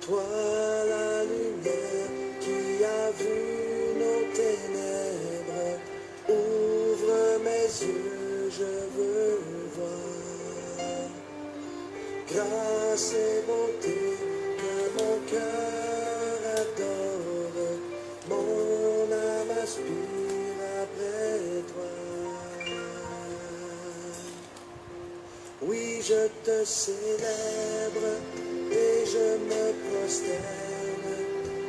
Toi la lumière qui a vu nos ténèbres, ouvre mes yeux, je veux voir. Grâce et bonté que mon cœur adore, mon âme aspire après toi. Oui, je te célèbre et je me prosterne,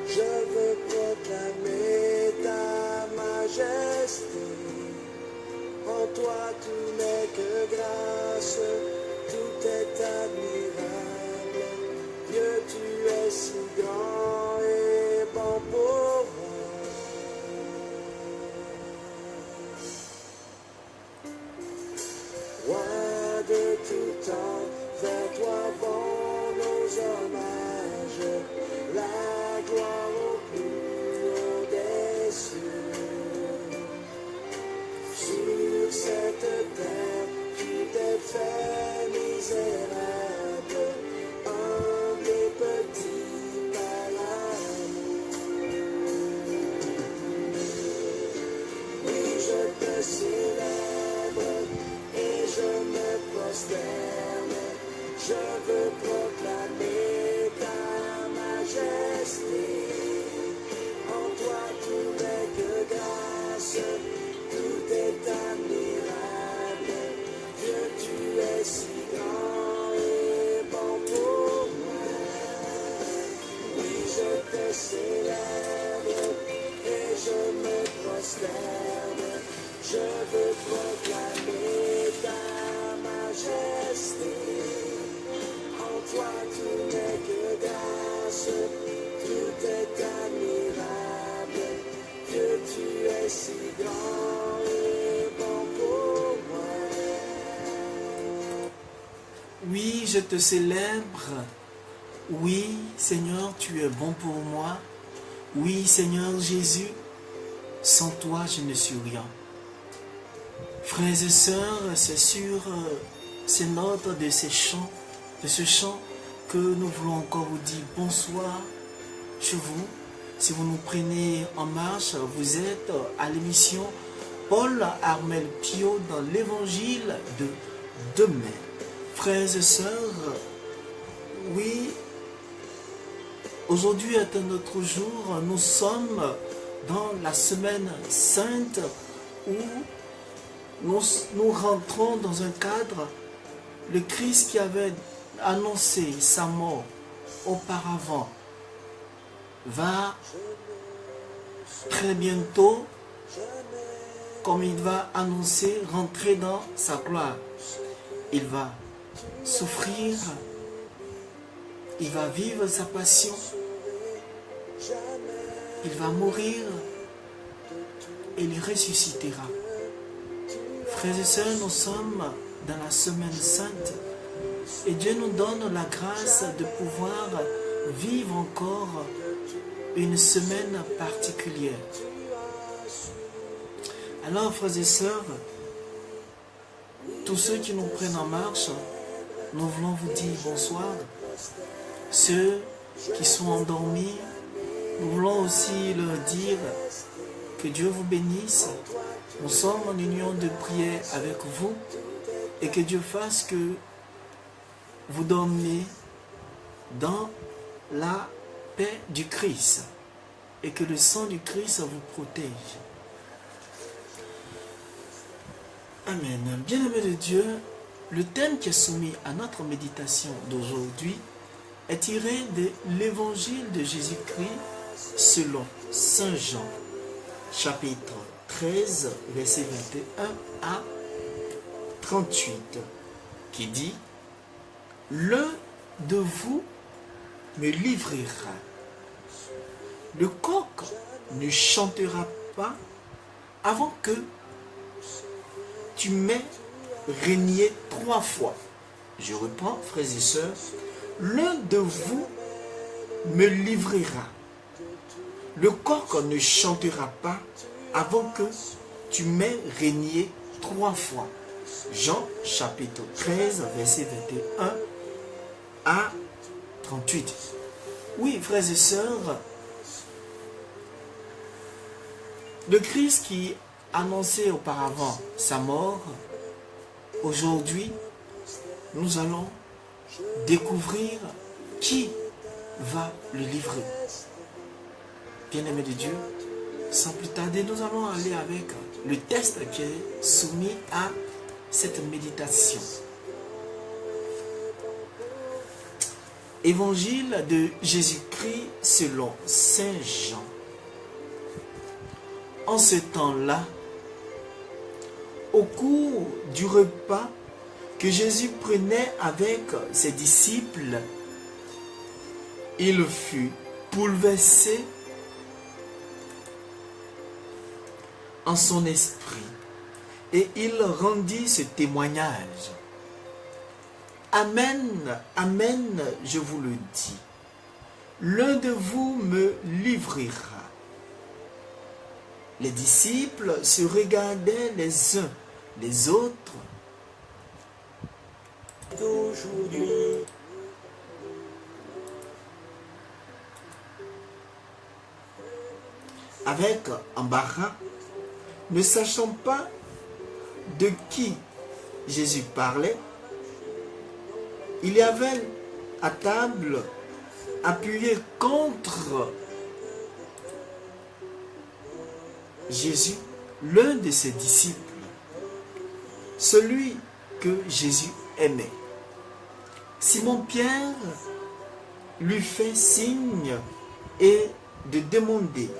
je veux proclamer ta majesté. En toi tout n'est que grâce, tout est admirable. Dieu, tu es si grand et bon pour moi. Roi de tout temps, vers toi vont nos hommages, la gloire au plus haut des cieux. Sur cette terre, tu t'es fait misérable, humble et petit par l'amour. Oui, je te célèbre et je me prosterne, je veux proclamer ta majesté. En toi tout n'est que grâce, tout est admirable. Dieu, tu es si grand et bon pour moi. Oui, je te célèbre et je me prosterne, je veux proclamer ta majesté. En toi tout n'est que grâce, tout est admirable. Dieu, tu es si grand et bon pour moi. Oui, je te célèbre. Oui, Seigneur, tu es bon pour moi. Oui, Seigneur Jésus, sans toi, je ne suis rien. Frères et sœurs, c'est sur ces notes de ce chant que nous voulons encore vous dire bonsoir chez vous. Si vous nous prenez en marche, vous êtes à l'émission Paul Armel Pio dans l'évangile de demain. Frères et sœurs, oui, aujourd'hui est un autre jour. Nous sommes dans la semaine sainte où nous rentrons dans un cadre. Le Christ qui avait annoncé sa mort auparavant va très bientôt, comme il va annoncer, rentrer dans sa gloire. Il va souffrir, il va vivre sa passion, il va mourir et il ressuscitera. Frères et sœurs, nous sommes dans la semaine sainte et Dieu nous donne la grâce de pouvoir vivre encore une semaine particulière. Alors, frères et sœurs, tous ceux qui nous prennent en marche, nous voulons vous dire bonsoir. Ceux qui sont endormis, nous voulons aussi leur dire que Dieu vous bénisse. Nous sommes en union de prière avec vous et que Dieu fasse que vous dormiez dans la paix du Christ et que le sang du Christ vous protège. Amen. Bien-aimés de Dieu, le thème qui est soumis à notre méditation d'aujourd'hui est tiré de l'évangile de Jésus-Christ selon Saint Jean, chapitre 13, verset 21 à 38, qui dit « L'un de vous me livrera. Le coq ne chantera pas avant que tu m'aies régné 3 fois. » Je reprends, frères et sœurs. « L'un de vous me livrera. Le coq ne chantera pas avant que tu m'aies régné 3 fois. » Jean chapitre 13, verset 21 à 38. Oui, frères et sœurs, le Christ qui annonçait auparavant sa mort, aujourd'hui, nous allons découvrir qui va le livrer. Bien-aimés de Dieu, sans plus tarder, nous allons aller avec le texte qui est soumis à cette méditation. Évangile de Jésus-Christ selon Saint Jean. En ce temps-là, au cours du repas que Jésus prenait avec ses disciples, il fut bouleversé en son esprit et il rendit ce témoignage. Amen, amen, je vous le dis, l'un de vous me livrera. Les disciples se regardaient les uns les autres. D'aujourd'hui, Avec embarras, ne sachant pas de qui Jésus parlait, il y avait à table, appuyé contre Jésus, l'un de ses disciples, celui que Jésus aimait. Simon-Pierre lui fait signe et de demander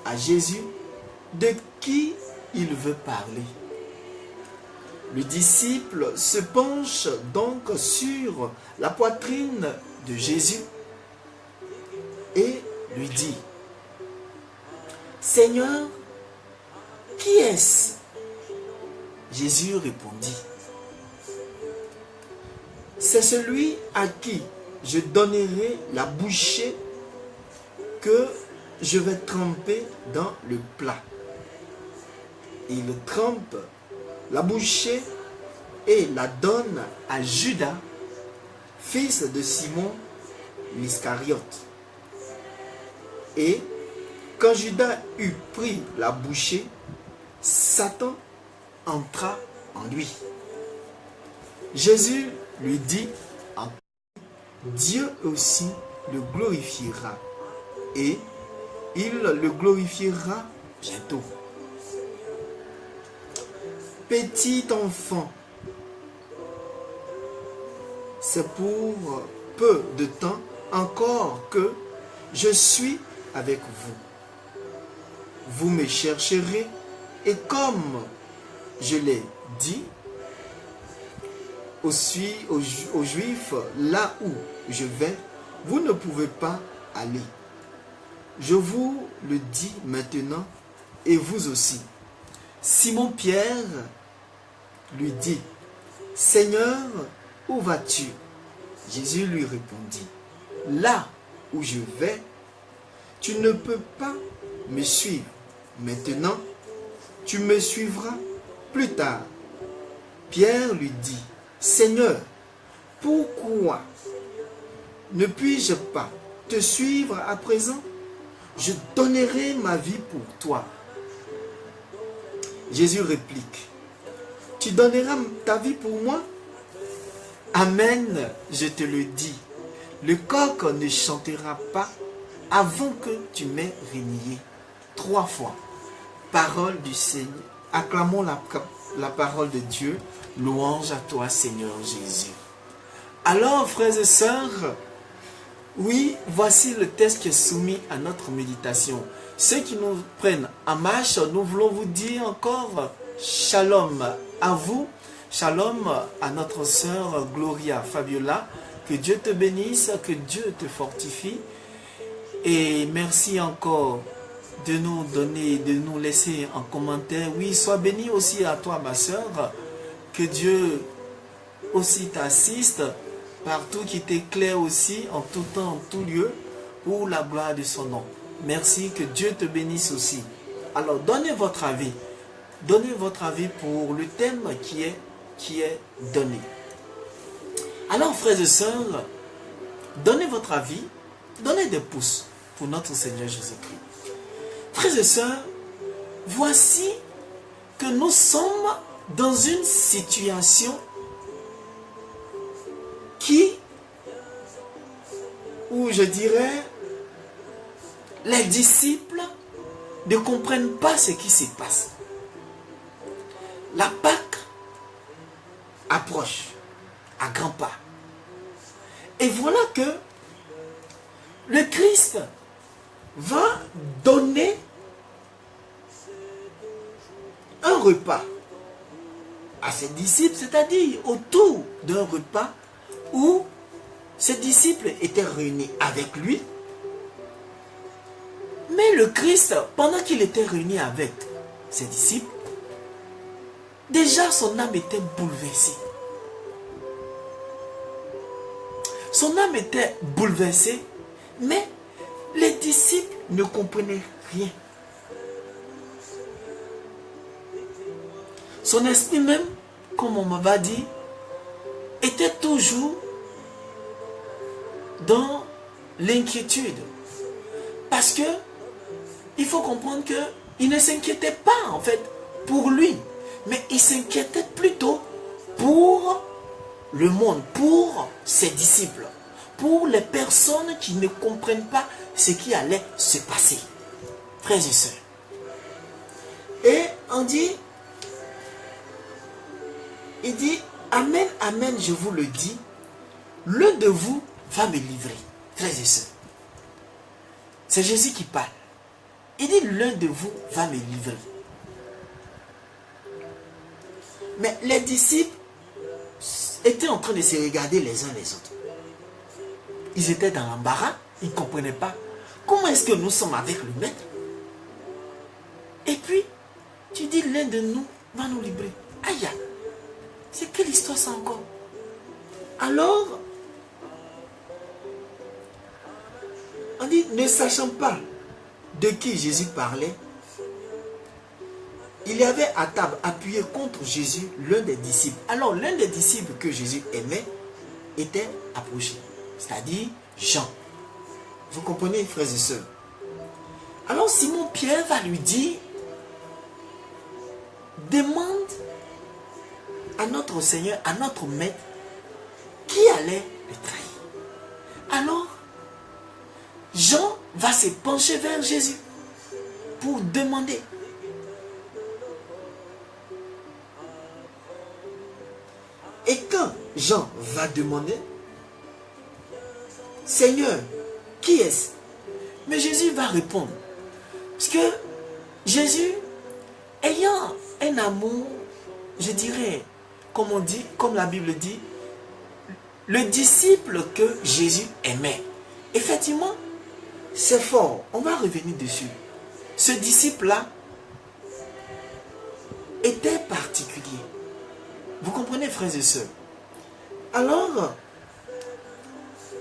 à Jésus de qui il veut parler. Le disciple se penche donc sur la poitrine de Jésus et lui dit: Seigneur, qui est-ce? Jésus répondit: c'est celui à qui je donnerai la bouchée que je vais tremper dans le plat. Il trempe la bouchée et la donne à Judas, fils de Simon l'Iscariote. Et quand Judas eut pris la bouchée, Satan entra en lui. Jésus lui dit: Dieu aussi le glorifiera, et il le glorifiera bientôt. Petit enfant, c'est pour peu de temps encore que je suis avec vous. Vous me chercherez, et comme je l'ai dit aux Juifs, là où je vais, vous ne pouvez pas aller. Je vous le dis maintenant, et vous aussi. Simon-Pierre lui dit: Seigneur, où vas-tu? Jésus lui répondit: là où je vais, tu ne peux pas me suivre maintenant, tu me suivras plus tard. Pierre lui dit: Seigneur, pourquoi ne puis-je pas te suivre à présent? Je donnerai ma vie pour toi. Jésus réplique: tu donneras ta vie pour moi? Amen, je te le dis, le coq ne chantera pas avant que tu m'aies renié 3 fois. Parole du Seigneur. Acclamons la parole de Dieu. Louange à toi, Seigneur Jésus. Alors, frères et sœurs, oui, voici le texte qui est soumis à notre méditation. Ceux qui nous prennent en marche, nous voulons vous dire encore shalom à vous, shalom à notre sœur Gloria Fabiola. Que Dieu te bénisse, que Dieu te fortifie. Et merci encore de nous donner, de nous laisser en commentaire. Oui, sois béni aussi à toi, ma sœur. Que Dieu aussi t'assiste partout, qui t'éclaire aussi en tout temps, en tout lieu, pour la gloire de son nom. Merci, que Dieu te bénisse aussi. Alors, donnez votre avis. Donnez votre avis pour le thème qui est donné. Alors, frères et sœurs, donnez votre avis Donnez des pouces pour notre Seigneur Jésus-Christ. Frères et sœurs, voici que nous sommes dans une situation où je dirais, les disciples ne comprennent pas ce qui se passe. La Pâque approche à grands pas. Et voilà que le Christ va donner un repas à ses disciples, c'est-à-dire autour d'un repas où ses disciples étaient réunis avec lui. Mais le Christ, pendant qu'il était réuni avec ses disciples, déjà son âme était bouleversée. Son âme était bouleversée, mais les disciples ne comprenaient rien. Son esprit même, comme on m'a dit, était toujours dans l'inquiétude. Parce que il faut comprendre qu'il ne s'inquiétait pas en fait pour lui, mais il s'inquiétait plutôt pour le monde, pour ses disciples, pour les personnes qui ne comprennent pas ce qui allait se passer. Frères et sœurs. Et on dit, il dit, Amen, Amen, je vous le dis, l'un de vous va me livrer. Frères et sœurs. C'est Jésus qui parle. Il dit, l'un de vous va me livrer. Mais les disciples étaient en train de se regarder les uns les autres. Ils étaient dans l'embarras, ils ne comprenaient pas. Comment est-ce que nous sommes avec le maître? Et puis, tu dis, l'un de nous va nous livrer. Aïe, c'est quelle histoire ça encore? Alors, on dit, ne sachant pas de qui Jésus parlait, il y avait à table, appuyé contre Jésus, l'un des disciples. Alors, l'un des disciples que Jésus aimait était approché, c'est-à-dire Jean. Vous comprenez, frères et sœurs? Alors, Simon-Pierre va lui dire, demande à notre Seigneur, à notre Maître, qui allait le trahir. Alors, Jean va se pencher vers Jésus pour demander. Et quand Jean va demander, Seigneur, qui est-ce? Mais Jésus va répondre. Parce que Jésus, ayant un amour, je dirais, comme on dit, comme la Bible dit, le disciple que Jésus aimait. Effectivement, c'est fort. On va revenir dessus. Ce disciple-là était particulier. Vous comprenez, frères et sœurs? Alors,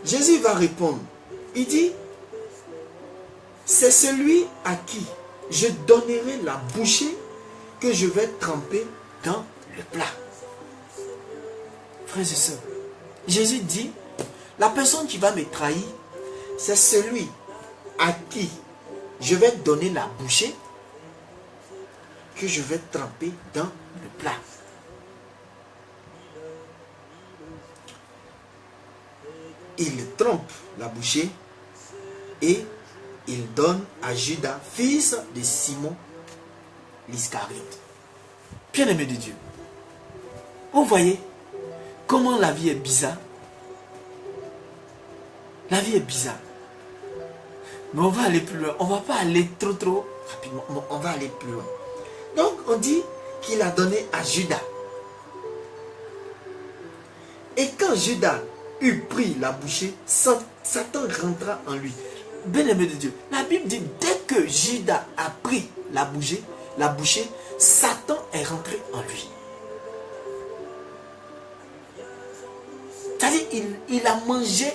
Jésus va répondre. Il dit, c'est celui à qui je donnerai la bouchée que je vais tremper dans le plat. Frères et sœurs, Jésus dit, la personne qui va me trahir, c'est celui à qui je vais donner la bouchée que je vais tremper dans le plat. Il trempe la bouchée et il donne à Judas, fils de Simon l'Iscariote. Bien-aimé de Dieu, vous voyez comment la vie est bizarre? La vie est bizarre. Mais on va aller plus loin. On ne va pas aller trop rapidement. On va aller plus loin. Donc on dit qu'il a donné à Judas. Et quand Judas eut pris la bouchée, Satan rentra en lui. Bien-aimé de Dieu, la Bible dit, dès que Judas a pris la bouchée, Satan est rentré en lui. C'est-à-dire, il a mangé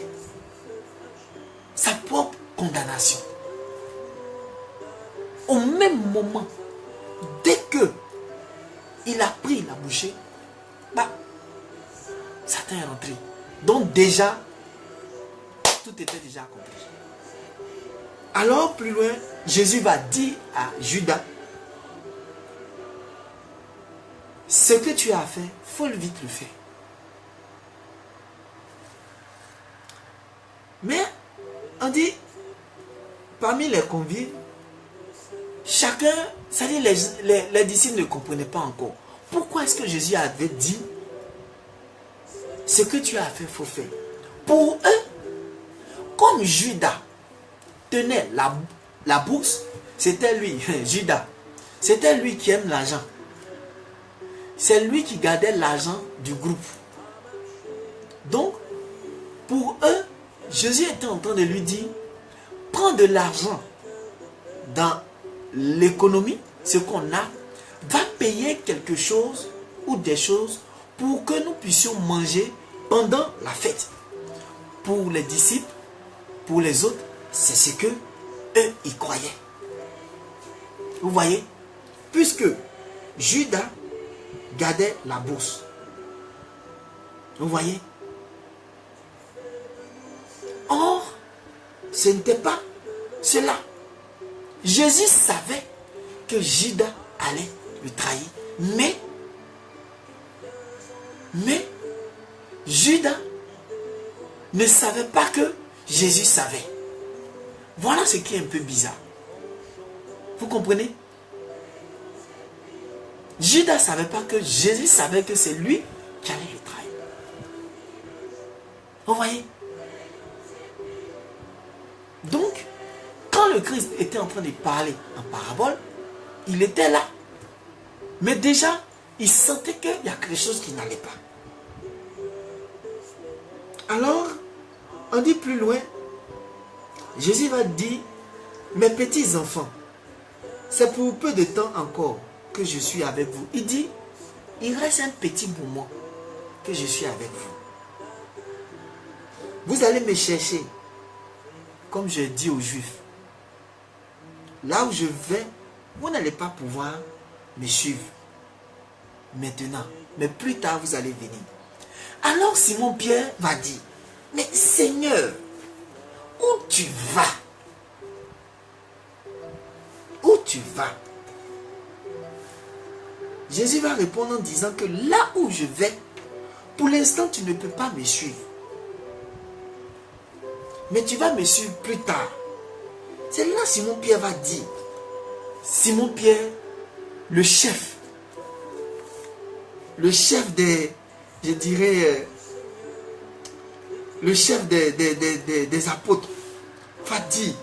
sa propre condamnation. Au même moment, dès que il a pris la bouchée, Satan est rentré. Donc déjà, tout était déjà accompli. Alors plus loin, Jésus va dire à Judas, ce que tu as fait, il faut vite le faire. Mais on dit, parmi les convives, chacun, c'est-à-dire les disciples ne comprenaient pas encore. Pourquoi est-ce que Jésus avait dit, ce que tu as fait, il faut faire. Pour eux, comme Judas tenait la bourse, c'était lui, Judas, c'était lui qui aime l'argent. C'est lui qui gardait l'argent du groupe. Donc, pour eux, Jésus était en train de lui dire, prends de l'argent dans l'économie, ce qu'on a, va payer quelque chose ou des choses pour que nous puissions manger pendant la fête. Pour les disciples, pour les autres, c'est ce que eux, ils croyaient. Vous voyez? Puisque Judas gardait la bourse. Vous voyez? Or, ce n'était pas cela. Jésus savait que Judas allait le trahir. Mais Judas ne savait pas que Jésus savait. Voilà ce qui est un peu bizarre. Vous comprenez? Judas ne savait pas que Jésus savait que c'est lui qui allait le trahir. Vous voyez? Donc, quand le Christ était en train de parler en parabole, il était là. Mais déjà, il sentait qu'il y a quelque chose qui n'allait pas. Alors, on dit plus loin, Jésus va dire, mes petits enfants, c'est pour peu de temps encore que je suis avec vous. Il dit, il reste un petit moment que je suis avec vous. Vous allez me chercher, comme je dis aux Juifs. Là où je vais, vous n'allez pas pouvoir me suivre maintenant. Mais plus tard, vous allez venir. Alors Simon-Pierre va dire, mais Seigneur, où tu vas? Où tu vas? Jésus va répondre en disant que là où je vais, pour l'instant, tu ne peux pas me suivre. Mais tu vas me suivre plus tard. C'est là Simon-Pierre va dire. Simon-Pierre, le chef des, je dirais, le chef des apôtres, va dire,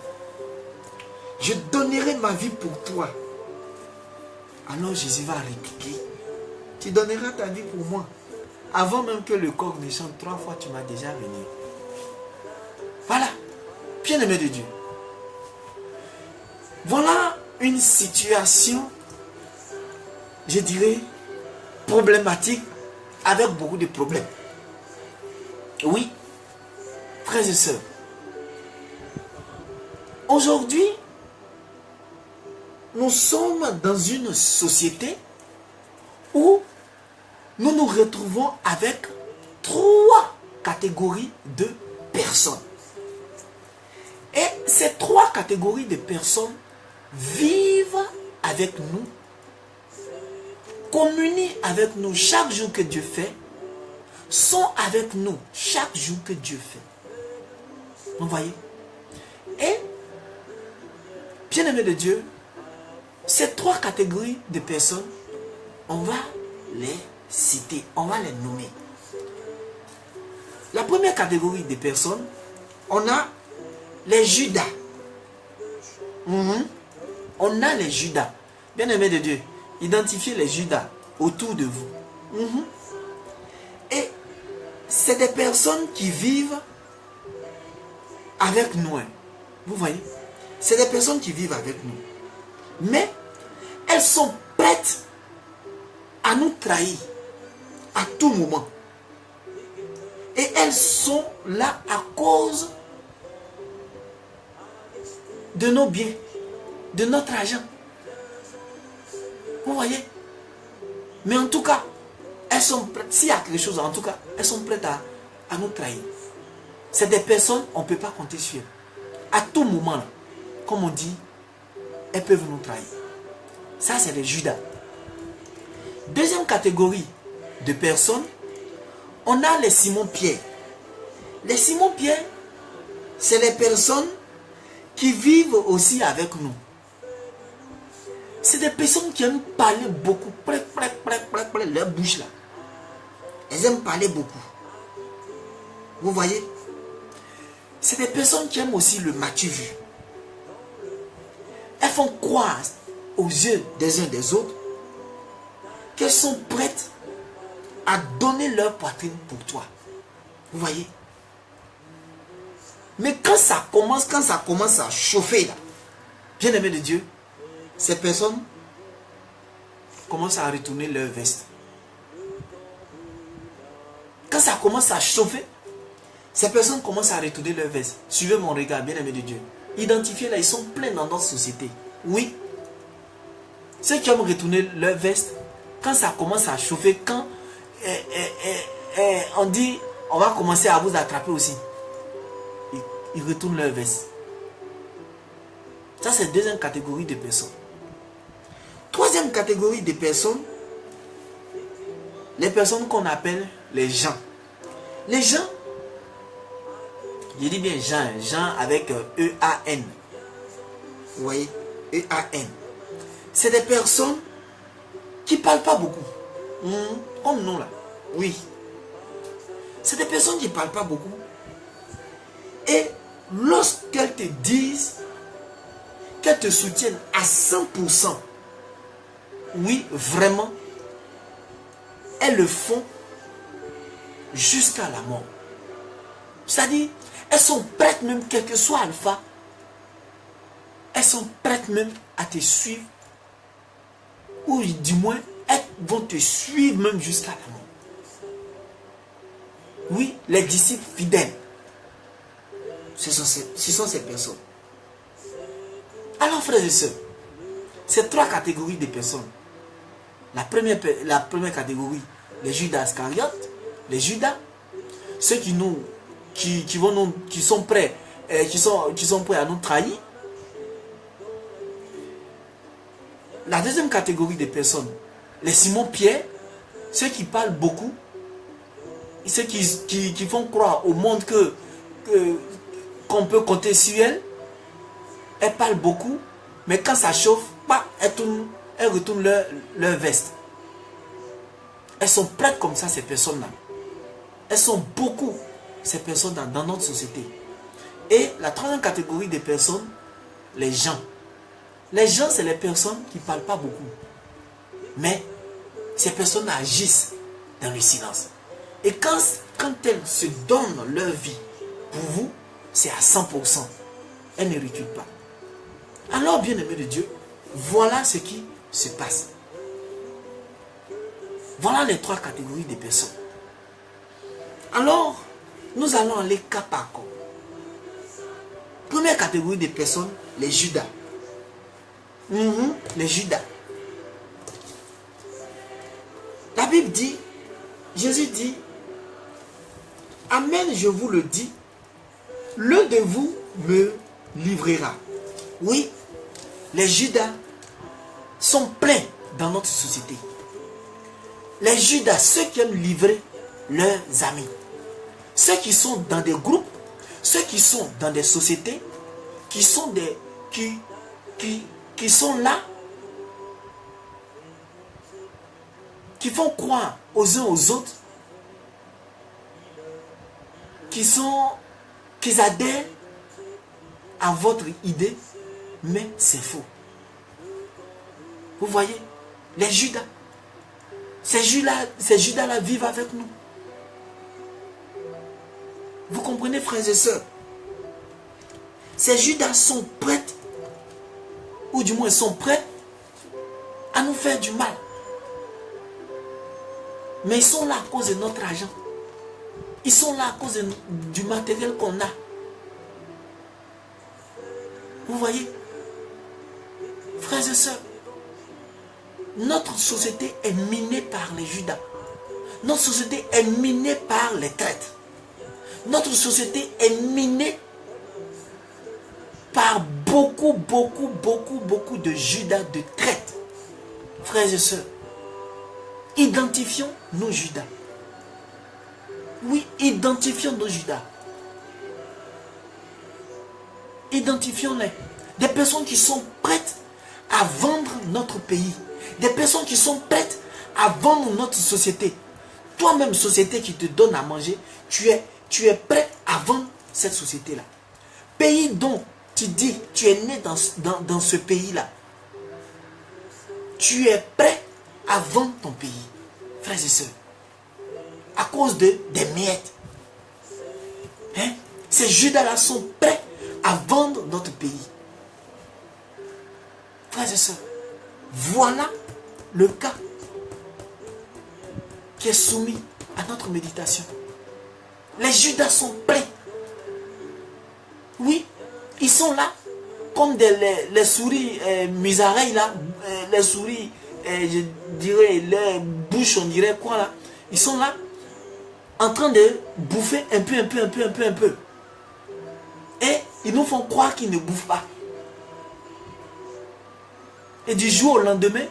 je donnerai ma vie pour toi. Alors Jésus va répliquer, tu donneras ta vie pour moi. Avant même que le coq ne chante 3 fois, tu m'as déjà venu. Voilà, bien-aimé de Dieu. Voilà une situation, je dirais, problématique, avec beaucoup de problèmes. Oui, frères et sœurs. Aujourd'hui, nous sommes dans une société où nous nous retrouvons avec 3 catégories de personnes. Et ces 3 catégories de personnes vivent avec nous, communient avec nous chaque jour que Dieu fait, sont avec nous chaque jour que Dieu fait. Vous voyez? Et, bien-aimés de Dieu, ces 3 catégories de personnes, on va les citer, on va les nommer. La première catégorie de personnes, on a les Judas. On a les Judas. Bien-aimés de Dieu, identifiez les Judas autour de vous. Et c'est des personnes qui vivent avec nous. Vous voyez? C'est des personnes qui vivent avec nous. Mais elles sont prêtes à nous trahir à tout moment. Et elles sont là à cause de nos biens, de notre argent. Vous voyez? Mais en tout cas, elles sont prêtes, s'il y a quelque chose, en tout cas, elles sont prêtes à nous trahir. C'est des personnes, on ne peut pas compter sur elles. À tout moment, là, comme on dit, elles peuvent nous trahir. Ça, c'est les Judas. Deuxième catégorie de personnes, on a les Simon-Pierre. Les Simon-Pierre, c'est les personnes qui vivent aussi avec nous. C'est des personnes qui aiment parler beaucoup. Leur bouche là. Elles aiment parler beaucoup. Vous voyez? C'est des personnes qui aiment aussi le matu vu. Elles font croire aux yeux des uns des autres qu'elles sont prêtes à donner leur poitrine pour toi. Vous voyez? Mais quand ça commence à chauffer là, bien aimé de Dieu, ces personnes commencent à retourner leur veste. Quand ça commence à chauffer, ces personnes commencent à retourner leur veste. Suivez mon regard, bien aimé de Dieu. Identifiez là, ils sont pleins dans notre société. Oui. Ceux qui aiment retourner leur veste, quand ça commence à chauffer, quand on dit on va commencer à vous attraper aussi, ils retournent leur veste. Ça, c'est la deuxième catégorie de personnes. Troisième catégorie de personnes, les personnes qu'on appelle les gens. Les gens, je dis bien gens, gens avec E-A-N. Vous voyez, E-A-N. C'est des personnes qui ne parlent pas beaucoup. Comme nous là. Oui. C'est des personnes qui ne parlent pas beaucoup. Et lorsqu'elles te disent, qu'elles te soutiennent à 100%, oui, vraiment, elles le font jusqu'à la mort. C'est-à-dire, elles sont prêtes même, quel que soit Alpha, elles sont prêtes même à te suivre, ou du moins, elles vont te suivre même jusqu'à la mort. Oui, les disciples fidèles, ce sont ces personnes. Alors, frères et sœurs, ces trois catégories de personnes. La première catégorie, les Judas Iscariotes, les Judas, ceux qui sont prêts à nous trahir. La deuxième catégorie de personnes, les Simon-Pierre, ceux qui parlent beaucoup, ceux qui font croire au monde qu'on peut compter sur elles. Elles parlent beaucoup, mais quand ça chauffe, elles retournent leur veste. Elles sont prêtes comme ça, ces personnes-là. Elles sont beaucoup, ces personnes dans notre société. Et la troisième catégorie de personnes, les gens. Les gens, c'est les personnes qui ne parlent pas beaucoup. Mais ces personnes agissent dans le silence. Et quand elles se donnent leur vie pour vous, c'est à 100%. Elles ne reculent pas. Alors, bien-aimés de Dieu, voilà ce qui se passe. Voilà les trois catégories de personnes. Alors, nous allons aller cas par cas. Première catégorie de personnes, les Judas. Les Judas. La Bible dit, Jésus dit, Amen, je vous le dis, l'un de vous me livrera. Oui, les Judas sont pleins dans notre société. Les Judas, ceux qui aiment livrer leurs amis. Ceux qui sont dans des groupes, ceux qui sont dans des sociétés, qui sont là, qui font croire aux uns aux autres, qu'ils adhèrent à votre idée, mais c'est faux. Vous voyez, les Judas, ces Judas-là vivent avec nous. Vous comprenez, frères et sœurs? Ces Judas sont prêts, ou du moins sont prêts à nous faire du mal. Mais ils sont là à cause de notre argent. Ils sont là à cause du matériel qu'on a. Vous voyez? Frères et sœurs, notre société est minée par les Judas. Notre société est minée par les traîtres. Notre société est minée par beaucoup de Judas de traite. Frères et sœurs, identifions nos Judas. Oui, identifions nos Judas. Identifions-les. Des personnes qui sont prêtes à vendre notre pays. Des personnes qui sont prêtes à vendre notre société. Toi-même, société qui te donne à manger, tu es prêt à vendre cette société-là. Pays dont tu dis, tu es né dans ce pays-là. Tu es prêt à vendre ton pays, frères et sœurs. À cause des miettes. Hein? Ces Judas-là sont prêts à vendre notre pays. Frères et sœurs, voilà le cas qui est soumis à notre méditation. Les Judas sont prêts. Oui, ils sont là comme les souris misareilles là, les souris, je dirais, les bouches, on dirait quoi là. Ils sont là en train de bouffer un peu. Et ils nous font croire qu'ils ne bouffent pas. Et du jour au lendemain,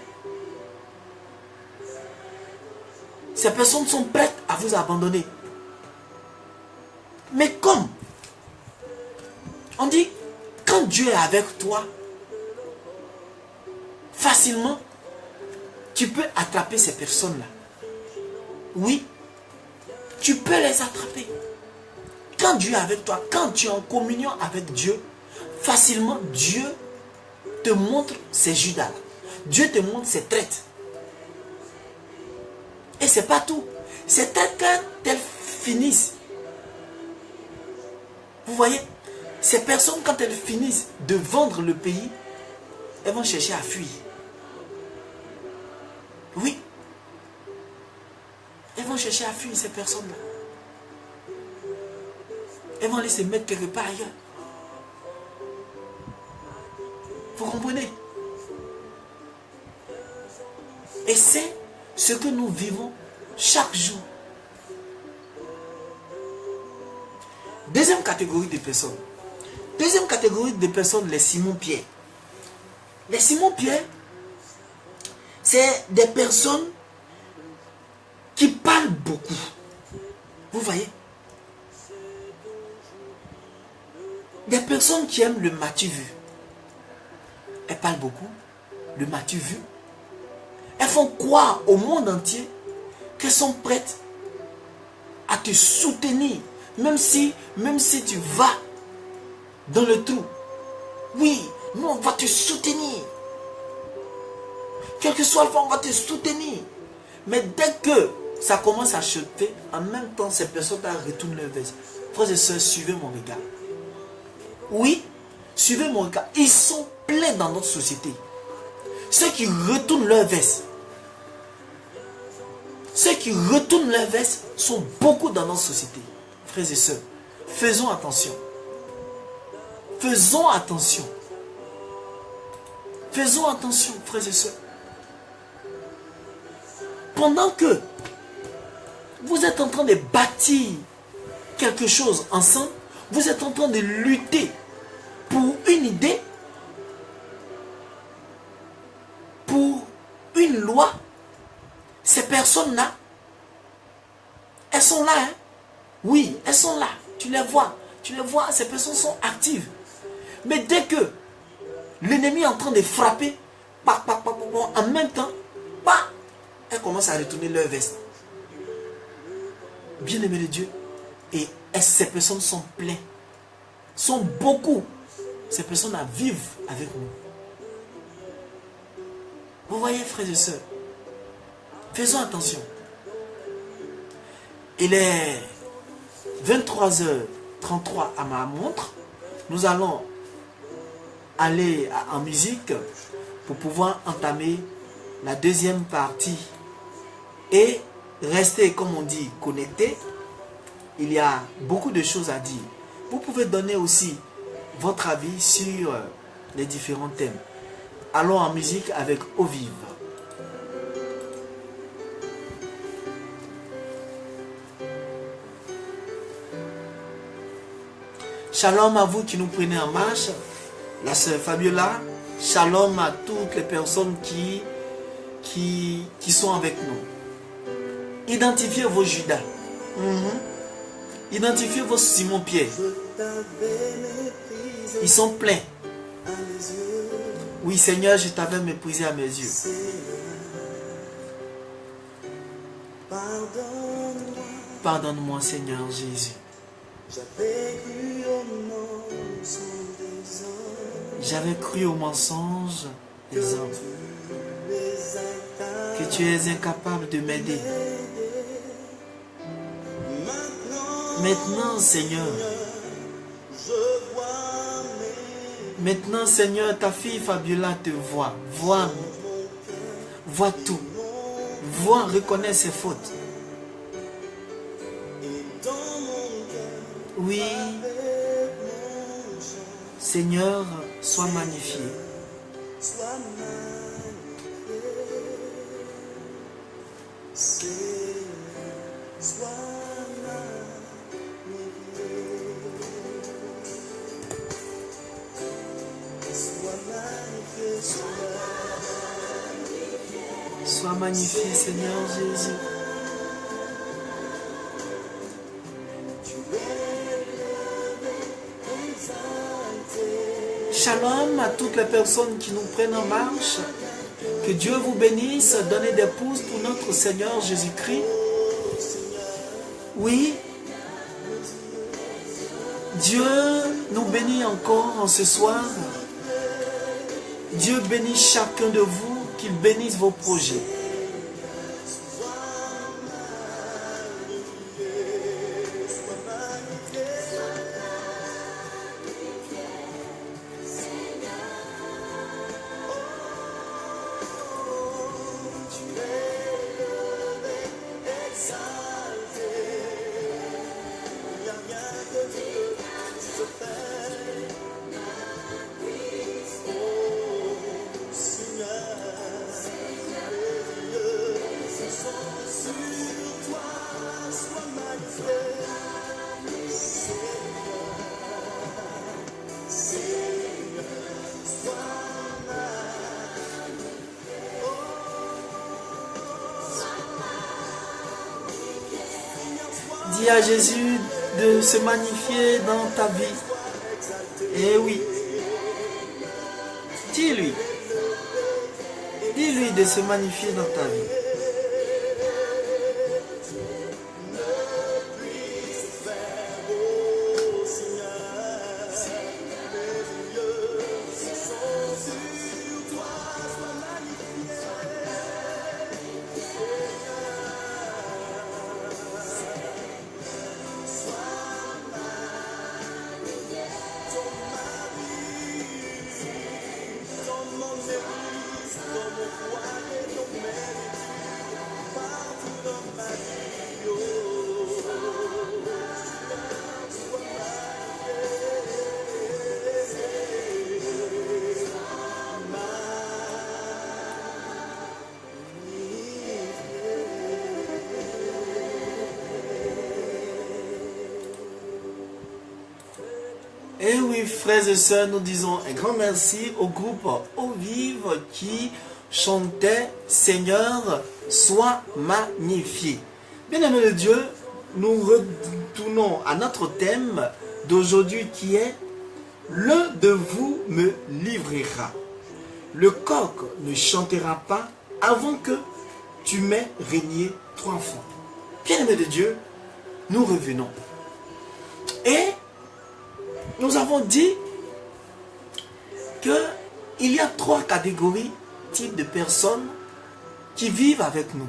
ces personnes sont prêtes à vous abandonner. Mais comme on dit, quand Dieu est avec toi, facilement, tu peux attraper ces personnes-là. Oui, tu peux les attraper. Quand Dieu est avec toi, quand tu es en communion avec Dieu, facilement, Dieu te montre ces Judas. Dieu te montre ses traites. Et c'est pas tout. Ces traites, quand elles finissent, vous voyez, ces personnes, quand elles finissent de vendre le pays, elles vont chercher à fuir. Oui. Elles vont chercher à fuir ces personnes-là. Elles vont aller se mettre quelque part ailleurs. Vous comprenez? Et c'est ce que nous vivons chaque jour. Deuxième catégorie de personnes. Deuxième catégorie de personnes, les Simon-Pierre. Les Simon-Pierre, c'est des personnes qui parlent beaucoup. Vous voyez? Des personnes qui aiment le matu vu. Elles parlent beaucoup, le matu vu. Elles font croire au monde entier qu'elles sont prêtes à te soutenir. Même si tu vas dans le trou. Oui, nous on va te soutenir. Quel que soit le fois, on va te soutenir. Mais dès que ça commence à chuter, en même temps, ces personnes-là retournent leur veste. Frères et sœurs, suivez mon regard. Oui, suivez mon regard. Ils sont pleins dans notre société. Ceux qui retournent leur veste. Ceux qui retournent leur veste sont beaucoup dans notre société. Frères et sœurs, faisons attention. Faisons attention. Faisons attention, frères et sœurs. Pendant que vous êtes en train de bâtir quelque chose ensemble, vous êtes en train de lutter pour une idée, pour une loi. Ces personnes-là, elles sont là. Hein? Oui, elles sont là. Tu les vois. Tu les vois, ces personnes sont actives. Mais dès que l'ennemi est en train de frapper, en même temps, elles commencent à retourner leur veste. Bien-aimés de Dieu. Et ces personnes sont pleines. Sont beaucoup. Ces personnes-là vivent avec nous. Vous voyez, frères et sœurs, faisons attention. Il est 23h33 à ma montre. Nous allons aller en musique pour pouvoir entamer la deuxième partie et rester, comme on dit, connecté. Il y a beaucoup de choses à dire. Vous pouvez donner aussi votre avis sur les différents thèmes. Allons en musique avec Eau Vive. Shalom à vous qui nous prenez en marche. la sœur Fabiola. Shalom à toutes les personnes qui sont avec nous. Identifiez vos Judas. Identifiez vos Simon-Pierre. Ils sont pleins. Oui, Seigneur, je t'avais méprisé à mes yeux. Pardonne-moi, Seigneur Jésus. J'avais cru au mensonge des hommes. Que tu es incapable de m'aider. Maintenant, Seigneur. Maintenant, Seigneur, ta fille Fabiola te voit. Vois tout. Reconnaît ses fautes. Oui. Seigneur, sois magnifié. Sois magnifié, Seigneur Jésus. Shalom à toutes les personnes qui nous prennent en marche. Que Dieu vous bénisse. Donnez des pouces pour notre Seigneur Jésus-Christ. Oui. Dieu nous bénit encore en ce soir. Dieu bénit chacun de vous. Qu'il bénisse vos projets. Dis à Jésus de se magnifier dans ta vie. Eh oui. Dis-lui. Dis-lui de se magnifier dans ta vie. Et oui, frères et sœurs, nous disons un grand merci au groupe Eau Vive qui chantait « Seigneur, sois magnifié ». Bien-aimés de Dieu, nous retournons à notre thème d'aujourd'hui qui est « L'un de vous me livrera ». Le coq ne chantera pas avant que tu m'aies régné 3 fois. Bien-aimés de Dieu, nous revenons. Et nous avons dit qu'il y a 3 catégories, types de personnes qui vivent avec nous.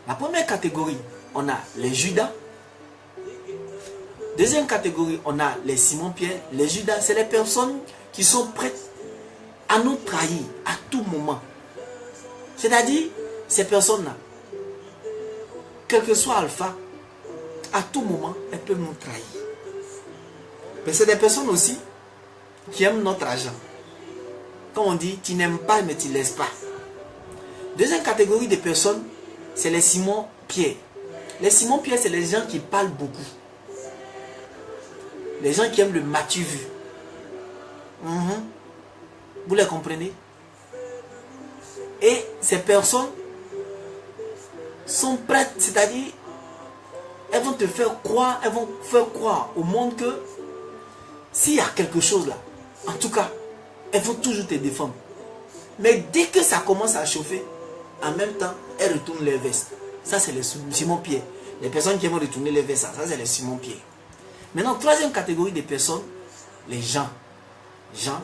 La première catégorie, on a les Judas. Deuxième catégorie, on a les Simon-Pierre. Les Judas, c'est les personnes qui sont prêtes à nous trahir à tout moment. C'est-à-dire, ces personnes-là, quel que soit Alpha, à tout moment, elles peuvent nous trahir. Mais c'est des personnes aussi qui aiment notre argent. Comme on dit, tu n'aimes pas mais tu ne laisses pas. Deuxième catégorie de personnes, c'est les Simon-Pierre. Les Simon-Pierre, c'est les gens qui parlent beaucoup. Les gens qui aiment le matu vu. Vous les comprenez? Et ces personnes sont prêtes, c'est-à-dire, elles vont te faire croire, elles vont faire croire au monde que s'il y a quelque chose là, en tout cas, elles vont toujours te défendre. Mais dès que ça commence à chauffer, en même temps, elles retournent les vestes. Ça, c'est les Simon-Pierre. Les personnes qui vont retourner les vestes, ça c'est les Simon-Pierre. Maintenant, troisième catégorie de personnes, les gens. Gens,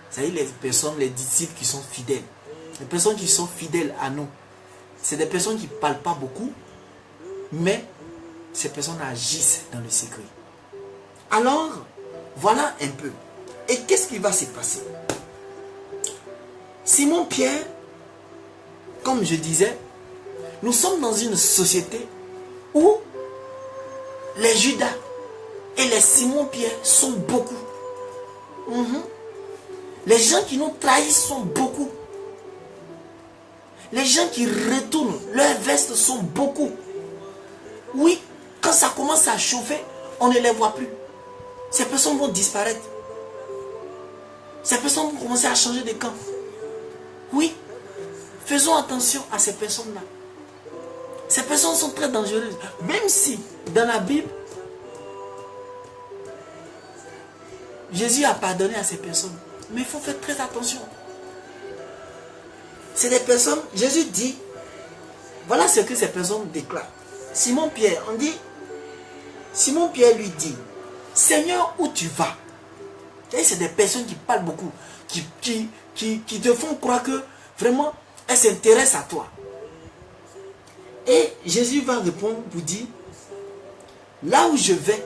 c'est-à-dire les personnes, les disciples qui sont fidèles. Les personnes qui sont fidèles à nous. C'est des personnes qui ne parlent pas beaucoup, mais ces personnes agissent dans le secret. Alors, voilà un peu. Et qu'est-ce qui va se passer? Simon-Pierre, comme je disais, nous sommes dans une société où les Judas et les Simon-Pierre sont beaucoup. Les gens qui nous trahissent sont beaucoup. Les gens qui retournent leurs vestes sont beaucoup. Oui, quand ça commence à chauffer, on ne les voit plus. Ces personnes vont disparaître. Ces personnes vont commencer à changer de camp. Oui, faisons attention à ces personnes-là. Ces personnes sont très dangereuses. Même si, dans la Bible, Jésus a pardonné à ces personnes. Mais il faut faire très attention. C'est des personnes, Jésus dit, voilà ce que ces personnes déclarent. Simon-Pierre, on dit, Simon-Pierre lui dit, Seigneur, où tu vas? C'est des personnes qui parlent beaucoup, qui te font croire que vraiment, elles s'intéressent à toi. Et Jésus va répondre pour dire, là où je vais,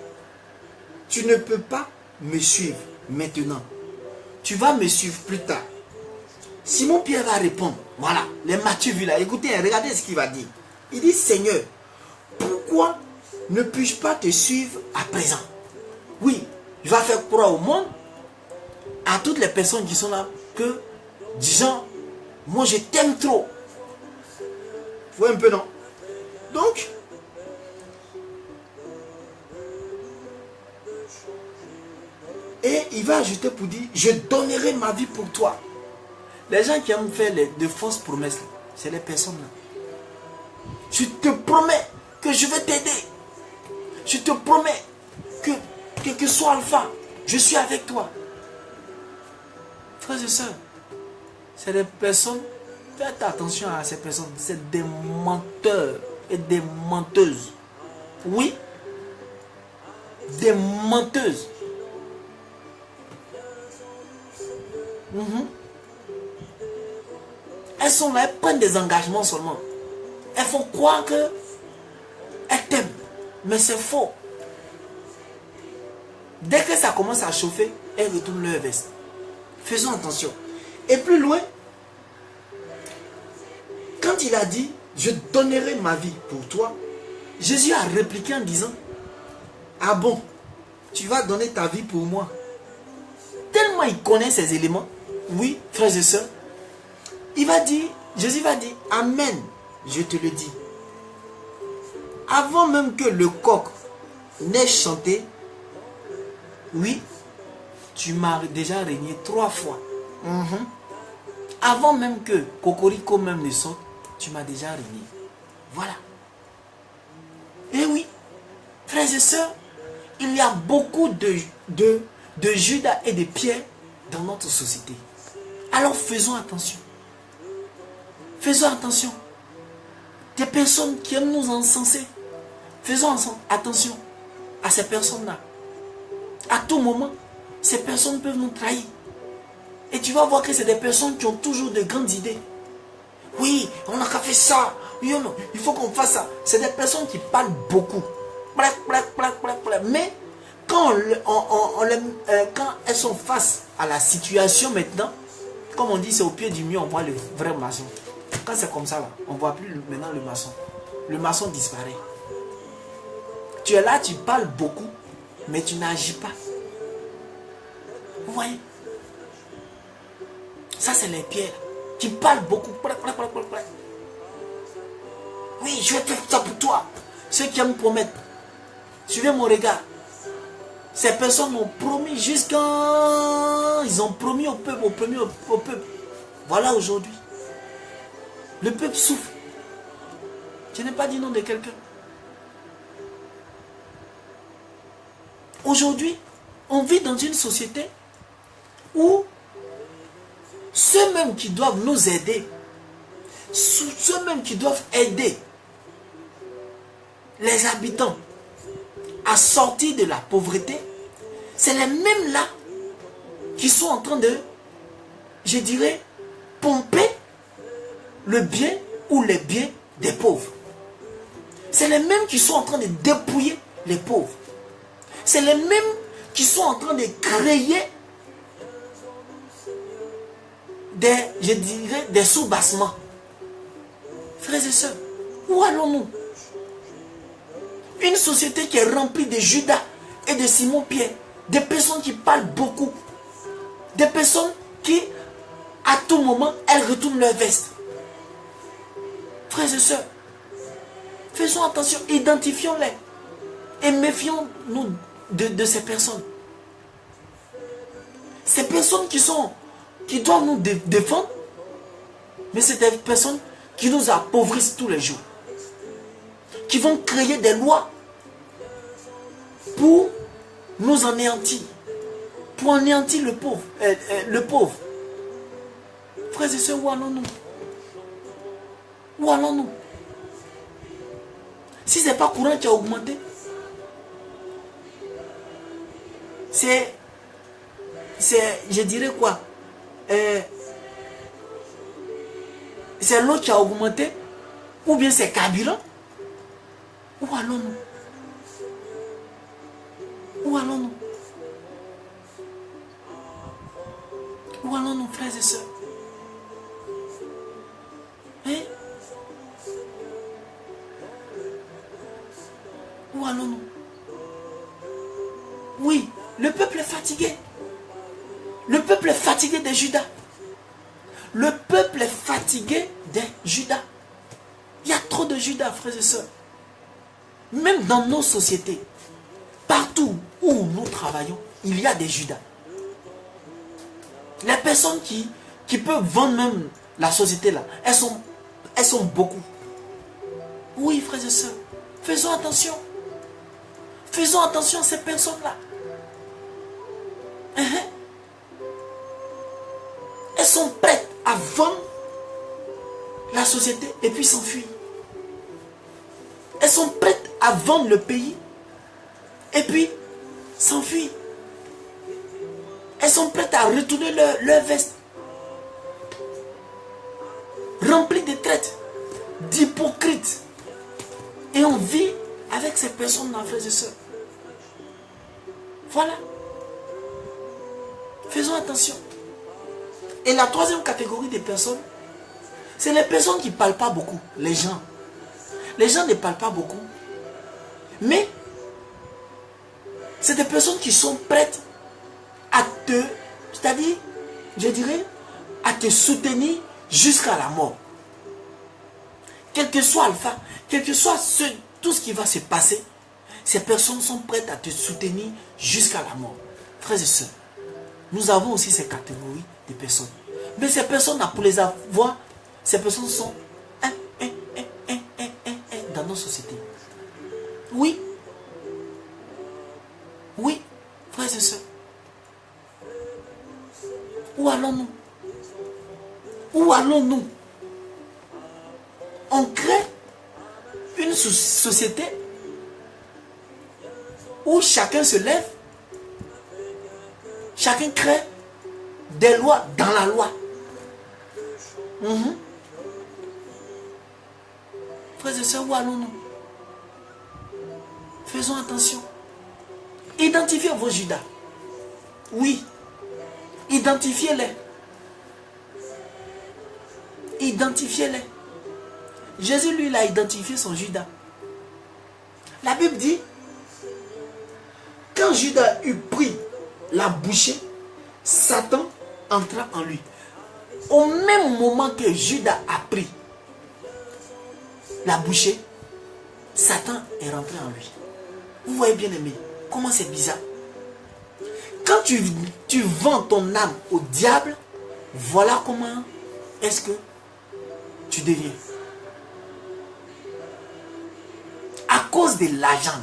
tu ne peux pas me suivre maintenant. Tu vas me suivre plus tard. Simon-Pierre va répondre, voilà, les Matthieu vu là, écoutez, regardez ce qu'il va dire. Il dit, Seigneur, pourquoi ne puis-je pas te suivre à présent? Oui, je vais faire croire au monde, à toutes les personnes qui sont là, que, disant, moi je t'aime trop. Vous voyez un peu, non? Donc, et il va ajouter pour dire, je donnerai ma vie pour toi. Les gens qui aiment faire de fausses promesses, c'est les personnes là. Je te promets que je vais t'aider. Je te promets que quel que soit Alpha, je suis avec toi. Frères et sœurs, c'est des personnes, faites attention à ces personnes, c'est des menteurs et des menteuses. Oui, des menteuses. Elles sont là, elles prennent des engagements seulement. Elles font croire que elles t'aiment. Mais c'est faux. Dès que ça commence à chauffer, elles retournent leur veste. Faisons attention. Et plus loin, quand il a dit, je donnerai ma vie pour toi, Jésus a répliqué en disant, ah bon, tu vas donner ta vie pour moi. Tellement il connaît ces éléments. Oui, frères et sœurs. Il va dire, Jésus va dire, amen, je te le dis. Avant même que le coq n'ait chanté, oui, tu m'as déjà régné 3 fois. Avant même que Cocorico même ne saute, tu m'as déjà régné. Voilà. Et oui, frères et sœurs, il y a beaucoup de Judas et de Pierre dans notre société. Alors faisons attention. Faisons attention. Des personnes qui aiment nous encenser. Faisons attention à ces personnes-là. À tout moment, ces personnes peuvent nous trahir. Et tu vas voir que c'est des personnes qui ont toujours de grandes idées. Oui, on n'a qu'à faire ça. Oui, non, il faut qu'on fasse ça. C'est des personnes qui parlent beaucoup. Mais quand, quand elles sont face à la situation maintenant, comme on dit, c'est au pied du mur, on voit le vrai maçon. Quand c'est comme ça, là, on ne voit plus maintenant le maçon. Le maçon disparaît. Tu es là, tu parles beaucoup, mais tu n'agis pas. Vous voyez? Ça, c'est les pierres qui parlent beaucoup. Oui, je vais faire ça pour toi. Ceux qui me promettent. Suivez mon regard. Ces personnes m'ont promis jusqu'à... ils ont promis au peuple, au peuple. Voilà aujourd'hui. Le peuple souffre. Je n'ai pas dit nom de quelqu'un. Aujourd'hui, on vit dans une société où ceux-mêmes qui doivent nous aider, ceux-mêmes qui doivent aider les habitants à sortir de la pauvreté, c'est les mêmes là qui sont en train de, je dirais, pomper le bien ou les biens des pauvres. C'est les mêmes qui sont en train de dépouiller les pauvres. C'est les mêmes qui sont en train de créer des, je dirais, des sous-bassements. Frères et sœurs, où allons-nous? Une société qui est remplie de Judas et de Simon-Pierre, des personnes qui parlent beaucoup, des personnes qui, à tout moment, elles retournent leur veste. Frères et sœurs, faisons attention, identifions-les et méfions-nous de ces personnes. Ces personnes qui doivent nous défendre, mais c'est des personnes qui nous appauvrissent tous les jours, qui vont créer des lois pour nous anéantir, pour anéantir le pauvre. Frères et sœurs, où allons-nous? Où allons-nous? Si ce n'est pas courant qui a augmenté, c'est, je dirais quoi, c'est l'eau qui a augmenté, ou bien c'est carburant. Où allons-nous? Où allons-nous? Où allons-nous, frères et sœurs? Hein? Où allons-nous? Oui, le peuple est fatigué. Le peuple est fatigué des Judas. Le peuple est fatigué des Judas. Il y a trop de Judas, frères et sœurs. Même dans nos sociétés, partout où nous travaillons, il y a des Judas. Les personnes qui peuvent vendre même la société là, elles sont beaucoup. Oui, frères et sœurs, faisons attention. Faisons attention à ces personnes-là. Elles sont prêtes à vendre la société et puis s'enfuir. Elles sont prêtes à vendre le pays et puis s'enfuir. Elles sont prêtes à retourner leur veste. Remplies de traites, d'hypocrites. Et on vit avec ces personnes-là, frères et sœurs. Voilà. Faisons attention. Et la troisième catégorie des personnes, c'est les personnes qui ne parlent pas beaucoup. Les gens. Les gens ne parlent pas beaucoup. Mais, c'est des personnes qui sont prêtes à te, c'est-à-dire, je dirais, à te soutenir jusqu'à la mort. Quel que soit Alpha, quel que soit tout ce qui va se passer, ces personnes sont prêtes à te soutenir jusqu'à la mort. Frères et sœurs, nous avons aussi ces catégories de personnes. Mais ces personnes-là, pour les avoir, ces personnes sont dans nos sociétés. Oui. Oui, frères et sœurs. Où allons-nous? Où allons-nous? On crée une société où chacun se lève, chacun crée des lois dans la loi. Frères et sœurs, où allons-nous? Faisons attention. Identifiez vos Judas. Oui. Identifiez-les. Identifiez-les. Jésus, lui, il a identifié son Judas. La Bible dit, quand Judas eut pris la bouchée, Satan entra en lui. Au même moment que Judas a pris la bouchée, Satan est rentré en lui. Vous voyez bien aimé, comment c'est bizarre. Quand tu vends ton âme au diable, voilà comment est-ce que tu deviens. À cause de l'argent.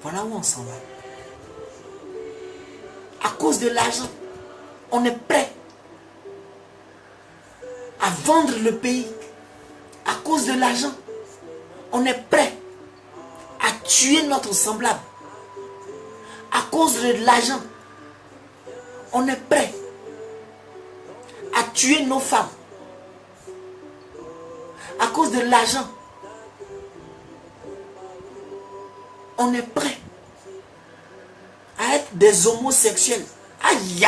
Voilà où on s'en va. À cause de l'argent, on est prêt à vendre le pays. À cause de l'argent, on est prêt à tuer notre semblable. À cause de l'argent, on est prêt à tuer nos femmes. À cause de l'argent, on est prêt à être des homosexuels. Aïe!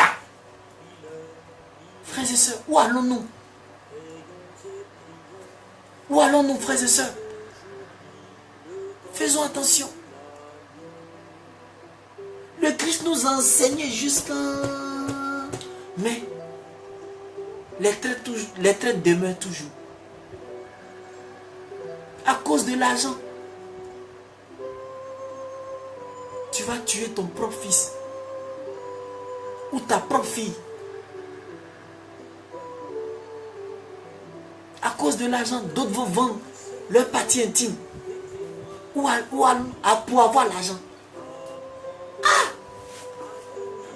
Frères et sœurs, où allons-nous? Où allons-nous, frères et sœurs? Faisons attention. Le Christ nous a enseigné jusqu'à... Mais les traites demeurent toujours. À cause de l'argent, tu vas tuer ton propre fils ou ta propre fille. À cause de l'argent, d'autres vont vendre leur partie intime pour avoir l'argent.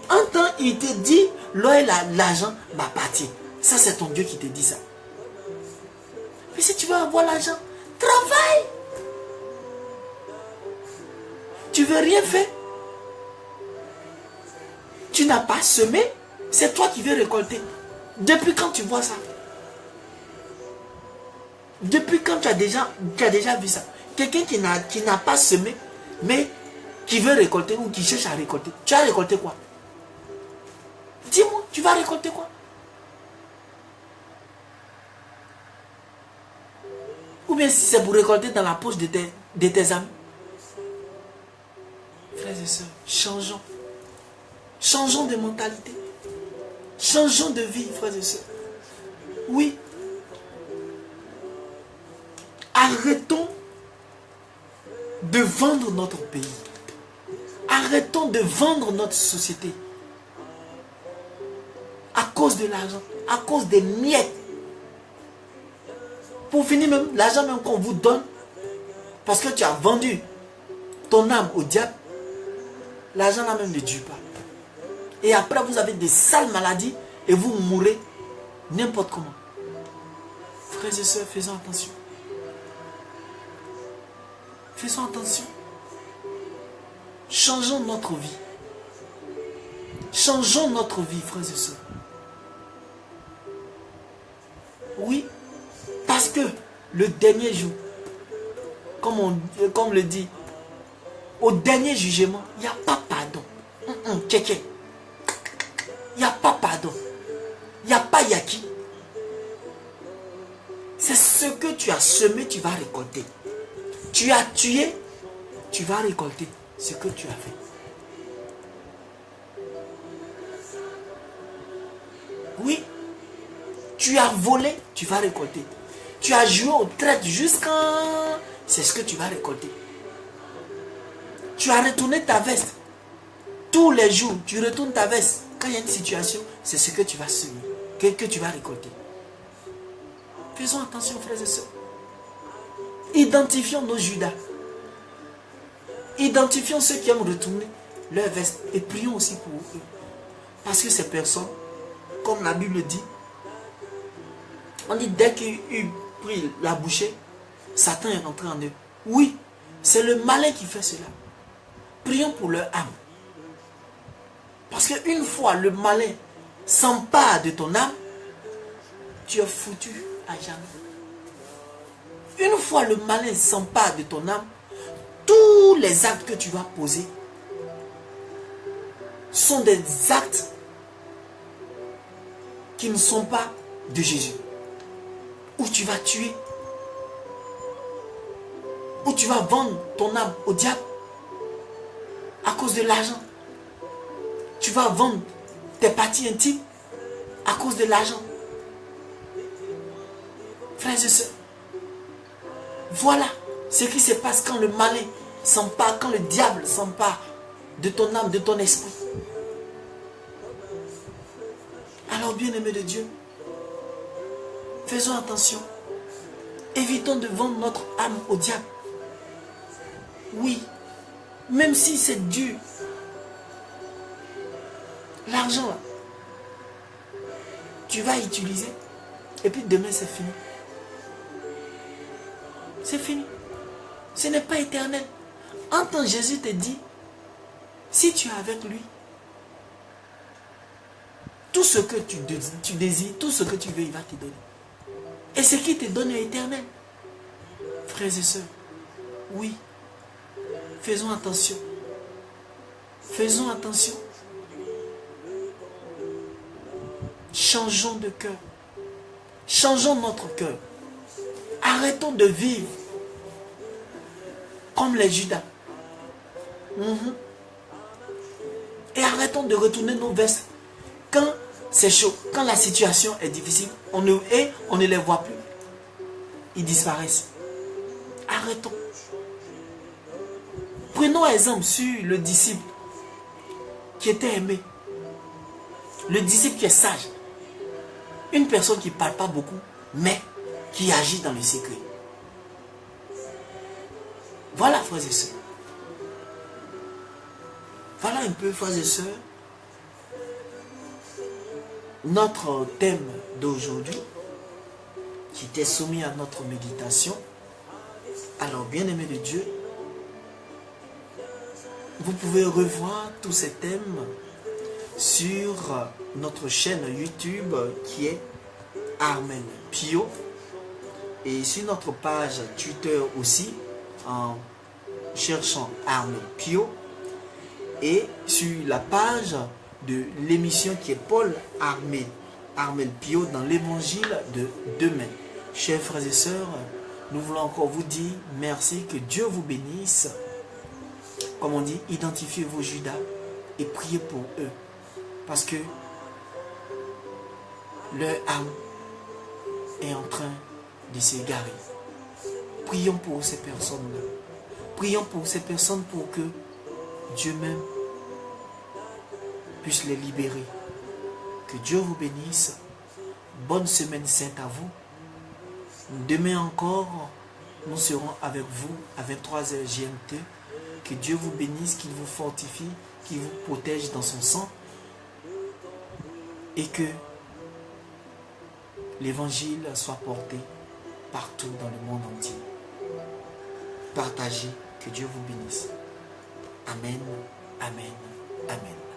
Un temps, il te dit, l'argent m'appartient. Ça, c'est ton Dieu qui te dit ça. Mais si tu veux avoir l'argent, travaille. Tu veux rien faire. Tu n'as pas semé, c'est toi qui veux récolter. Depuis quand tu vois ça? Depuis quand tu as déjà vu ça? Quelqu'un qui n'a pas semé, mais qui veut récolter ou qui cherche à récolter. Tu as récolté quoi? Dis-moi, tu vas récolter quoi? Ou bien si c'est pour récolter dans la poche de tes amis. Frères et sœurs, changeons. Changeons de mentalité. Changeons de vie, frères et sœurs. Oui. Arrêtons de vendre notre pays. Arrêtons de vendre notre société. À cause de l'argent, à cause des miettes. Pour finir même, l'argent même qu'on vous donne, parce que tu as vendu ton âme au diable, l'argent là même ne dure pas. Et après vous avez des sales maladies et vous mourrez n'importe comment. Frères et sœurs, faisons attention. Faisons attention. Changeons notre vie. Changeons notre vie, frères et sœurs. Oui, parce que le dernier jour, comme le dit, au dernier jugement, il n'y a pas pardon. Il n'y a pas pardon. Il n'y a pas yaki. C'est ce que tu as semé, tu vas récolter. Tu as tué, tu vas récolter ce que tu as fait. Oui. Tu as volé, tu vas récolter. Tu as joué aux traites jusqu'à... C'est ce que tu vas récolter. Tu as retourné ta veste. Tous les jours, tu retournes ta veste. Quand il y a une situation, c'est ce que tu vas semer, que tu vas récolter. Faisons attention, frères et sœurs. Identifions nos Judas. Identifions ceux qui aiment retourner leur veste. Et prions aussi pour eux. Parce que ces personnes, comme la Bible dit, on dit dès qu'il eut pris la bouchée, Satan est rentré en eux. Oui, c'est le malin qui fait cela. Prions pour leur âme. Parce qu'une fois le malin s'empare de ton âme, tu es foutu à jamais. Une fois le malin s'empare de ton âme, tous les actes que tu vas poser sont des actes qui ne sont pas de Jésus. Où tu vas tuer, où tu vas vendre ton âme au diable à cause de l'argent. Tu vas vendre tes parties intimes à cause de l'argent. Frères et sœurs, voilà ce qui se passe quand le malin s'empare, quand le diable s'empare de ton âme, de ton esprit. Alors, bien-aimés de Dieu, faisons attention. Évitons de vendre notre âme au diable. Oui, même si c'est dur. L'argent, là, tu vas utiliser. Et puis demain, c'est fini. C'est fini. Ce n'est pas éternel. En tant que Jésus te dit, si tu es avec lui, tout ce que tu désires, tout ce que tu veux, il va te donner. Et ce qui te donne est éternel. Frères et sœurs, oui, faisons attention. Faisons attention. Changeons de cœur. Changeons notre cœur. Arrêtons de vivre comme les Judas. Et arrêtons de retourner nos vestes. Quand c'est chaud, quand la situation est difficile, on ne les voit plus. Ils disparaissent. Arrêtons. Prenons exemple sur le disciple qui était aimé. Le disciple qui est sage. Une personne qui ne parle pas beaucoup, mais qui agit dans le secret. Voilà, frères et sœurs. Voilà un peu, frères et sœurs, notre thème d'aujourd'hui qui était soumis à notre méditation. Alors, bien-aimés de Dieu, vous pouvez revoir tous ces thèmes sur notre chaîne YouTube qui est Armel Pio et sur notre page Twitter aussi en cherchant Armel Pio et sur la page de l'émission qui est Paul Armel Pio dans l'évangile de demain. Chers frères et sœurs, nous voulons encore vous dire merci, que Dieu vous bénisse. Comme on dit, identifiez vos Judas et priez pour eux. Parce que leur âme est en train de s'égarer. Prions pour ces personnes-là. Prions pour ces personnes pour que Dieu même puisse les libérer. Que Dieu vous bénisse. Bonne semaine sainte à vous. Demain encore, nous serons avec vous à 23h GMT. Que Dieu vous bénisse, qu'il vous fortifie, qu'il vous protège dans son sang. Et que l'évangile soit porté partout dans le monde entier. Partagez, que Dieu vous bénisse. Amen, amen, amen.